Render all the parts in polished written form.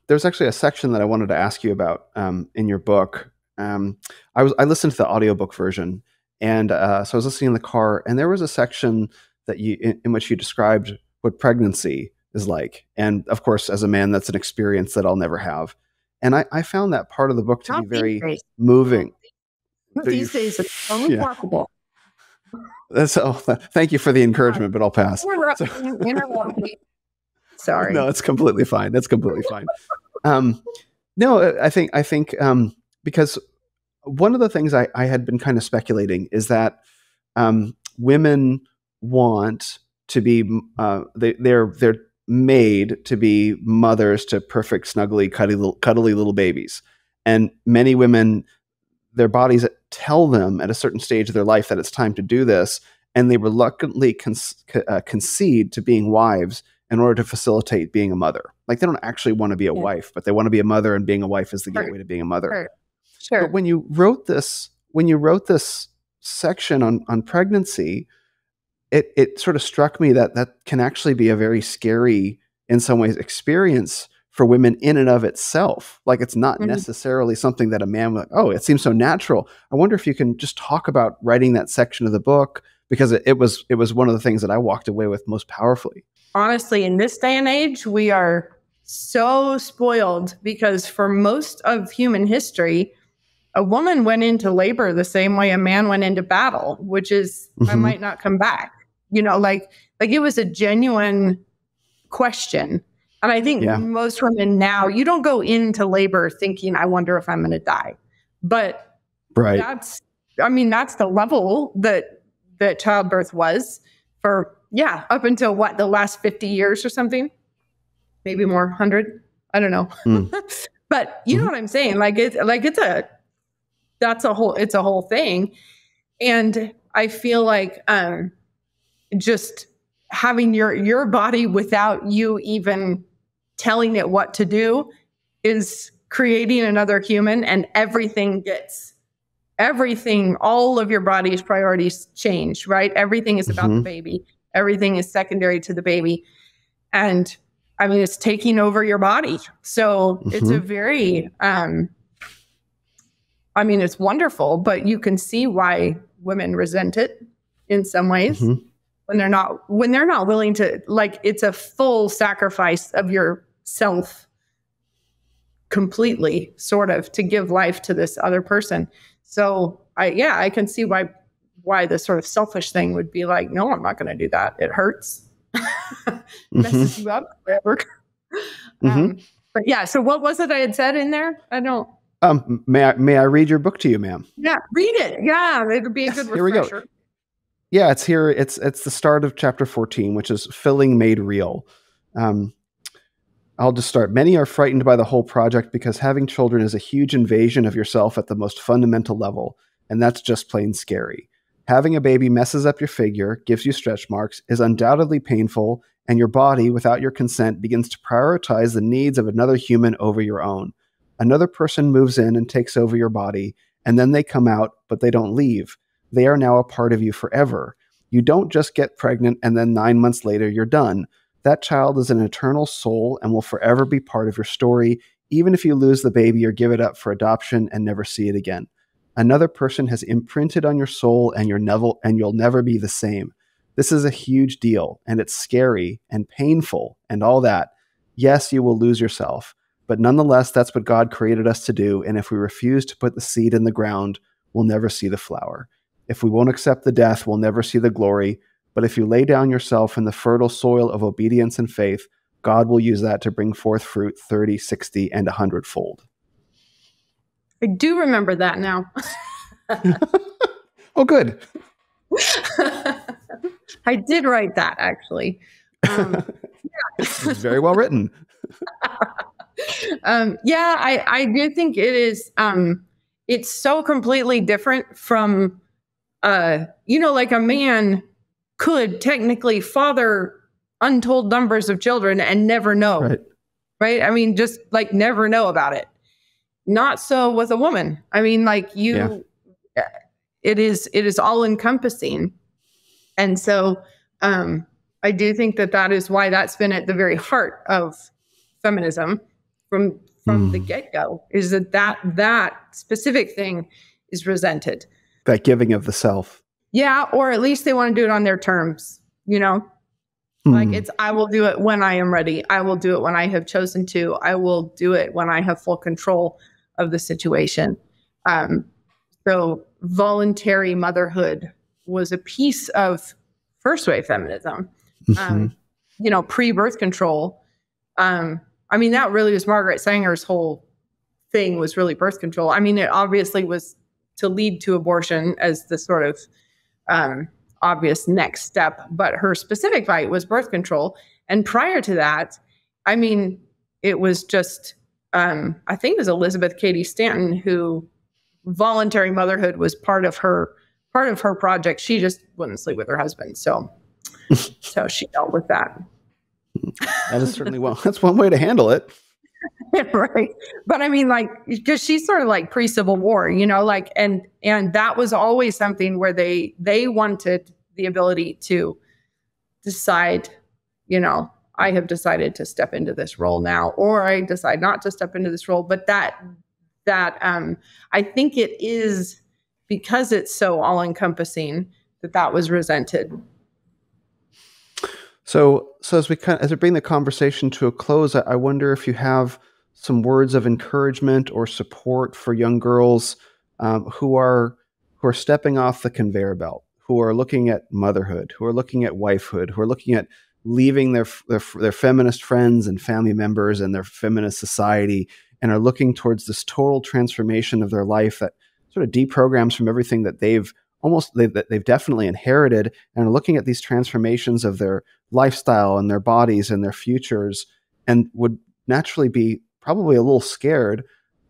There's actually a section that I wanted to ask you about in your book. I listened to the audiobook version, and so I was listening in the car, and there was a section that in which you described what pregnancy is like. And of course, as a man, that's an experience that I'll never have. And I found that part of the book to be very moving. These days, it's so remarkable. So thank you for the encouragement, but I'll pass. Sorry. No, it's completely fine. That's completely fine. No, I think because one of the things I had been kind of speculating is that women want to be they're made to be mothers to perfect, snuggly, cuddly little babies, and many women, their bodies tell them at a certain stage of their life that it's time to do this, and they reluctantly concede to being wives in order to facilitate being a mother. Like, they don't actually want to be a wife, but they want to be a mother, and being a wife is the gateway to being a mother. Sure. But when you wrote this section on pregnancy, it sort of struck me that can actually be a very scary, in some ways, experience for women in and of itself. Like, it's not necessarily something that a man would, oh, it seems so natural. I wonder if you can just talk about writing that section of the book, because it was one of the things that I walked away with most powerfully. Honestly, in this day and age, we are so spoiled, because for most of human history, a woman went into labor the same way a man went into battle, which is, I might not come back. Like it was a genuine question. And I think most women now, you don't go into labor thinking, I wonder if I'm going to die. But that's the level that childbirth was for, up until the last 50 years or something, maybe more, 100. I don't know. But you know what I'm saying? It's a whole thing. And I feel like just having your body without you even telling it what to do is creating another human, and all of your body's priorities change, right? Everything is about the baby. Everything is secondary to the baby. And it's taking over your body. So it's a very, it's wonderful, but you can see why women resent it in some ways when they're not willing to, it's a full sacrifice of yourself completely, sort of, to give life to this other person. So I can see why the sort of selfish thing would be like, no, I'm not going to do that. It hurts, messes you up, whatever. But so what was it I had said in there? I don't. May I read your book to you, ma'am? Yeah, read it. Yeah, it'll be a good refresher. Here we go. Yeah, it's here. It's the start of chapter 14, which is Filling Made Real. I'll just start. Many are frightened by the whole project because having children is a huge invasion of yourself at the most fundamental level, and that's just plain scary. Having a baby messes up your figure, gives you stretch marks, is undoubtedly painful, and your body, without your consent, begins to prioritize the needs of another human over your own. Another person moves in and takes over your body, and then they come out, but they don't leave. They are now a part of you forever. You don't just get pregnant and then 9 months later you're done. That child is an eternal soul and will forever be part of your story, even if you lose the baby or give it up for adoption and never see it again. Another person has imprinted on your soul, and you'll never be the same. This is a huge deal, and it's scary and painful and all that. Yes, you will lose yourself, but nonetheless, that's what God created us to do, and if we refuse to put the seed in the ground, we'll never see the flower. If we won't accept the death, we'll never see the glory, but if you lay down yourself in the fertile soil of obedience and faith, God will use that to bring forth fruit 30, 60, and 100-fold. I do remember that now. Oh, good. I did write that, actually. It's very well written. I do think it is. It's so completely different from, like a man could technically father untold numbers of children and never know. Right? Just never know about it. Not so with a woman. It is all encompassing. And so I do think that is why that's been at the very heart of feminism from the get-go, is that specific thing is resented. That giving of the self. Yeah, or at least they want to do it on their terms, you know? Like it's, I will do it when I am ready. I will do it when I have chosen to. I will do it when I have full control of the situation. So voluntary motherhood was a piece of first wave feminism, you know, pre-birth control. I mean, that really was Margaret Sanger's whole thing, was really birth control. I mean, it obviously was to lead to abortion as the sort of obvious next step, but her specific fight was birth control. And prior to that, I mean, it was just, I think it was Elizabeth Cady Stanton who voluntary motherhood was part of her project. She just wouldn't sleep with her husband. So she dealt with that. That is certainly that's one way to handle it. Right. But I mean, like, because she's sort of like pre-Civil War, you know, like, and that was always something where they wanted the ability to decide, you know, I have decided to step into this role now, or I decide not to step into this role. But that I think it is because it's so all encompassing that was resented. So as we bring the conversation to a close, I wonder if you have some words of encouragement or support for young girls who are stepping off the conveyor belt, who are looking at motherhood, who are looking at wifehood, who are looking at leaving their feminist friends and family members and their feminist society, and are looking towards this total transformation of their life that sort of deprograms from everything that they've definitely inherited, and are looking at these transformations of their lifestyle and their bodies and their futures, and would naturally be probably a little scared.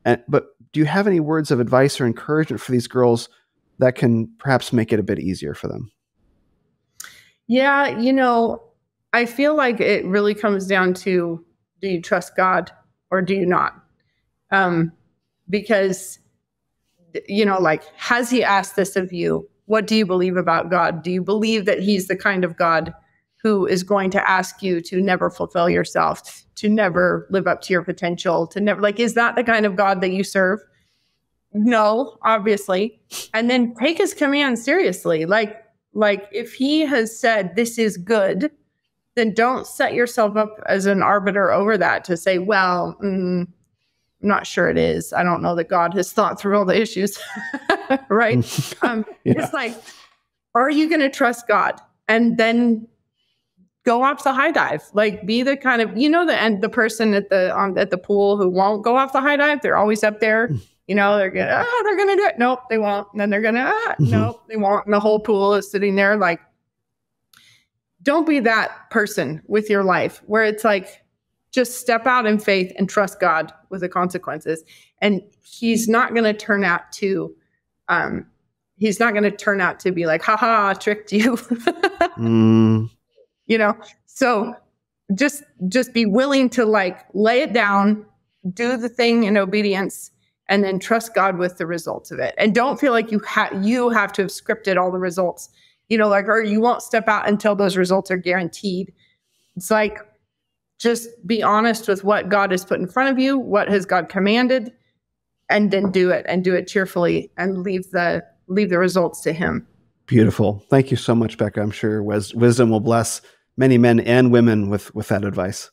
But do you have any words of advice or encouragement for these girls that can perhaps make it a bit easier for them? Yeah, you know, I feel like it really comes down to, do you trust God or do you not? Because, you know, like, has he asked this of you? What do you believe about God? Do you believe that he's the kind of God who is going to ask you to never fulfill yourself, to never live up to your potential, to never, like, is that the kind of God that you serve? No, obviously. And then take his command seriously. Like if he has said this is good, then don't set yourself up as an arbiter over that to say, well, I'm not sure it is. I don't know that God has thought through all the issues, right? Yeah. It's like, are you going to trust God? And then go off the high dive. Like, be the kind of, you know, the person at the pool who won't go off the high dive. They're always up there. You know, they're gonna do it. Nope, they won't. And then they're gonna, nope, they won't. And the whole pool is sitting there. Like, don't be that person with your life where it's like, just step out in faith and trust God with the consequences. And he's not going to turn out to be like, haha, tricked you. You know, so just be willing to, like, lay it down, do the thing in obedience, and then trust God with the results of it. And don't feel like you have to have scripted all the results, you know, like, or you won't step out until those results are guaranteed. It's like, just be honest with what God has put in front of you, what has God commanded, and then do it, and do it cheerfully, and leave the results to him. Beautiful. Thank you so much, Becca. I'm sure wisdom will bless many men and women with that advice.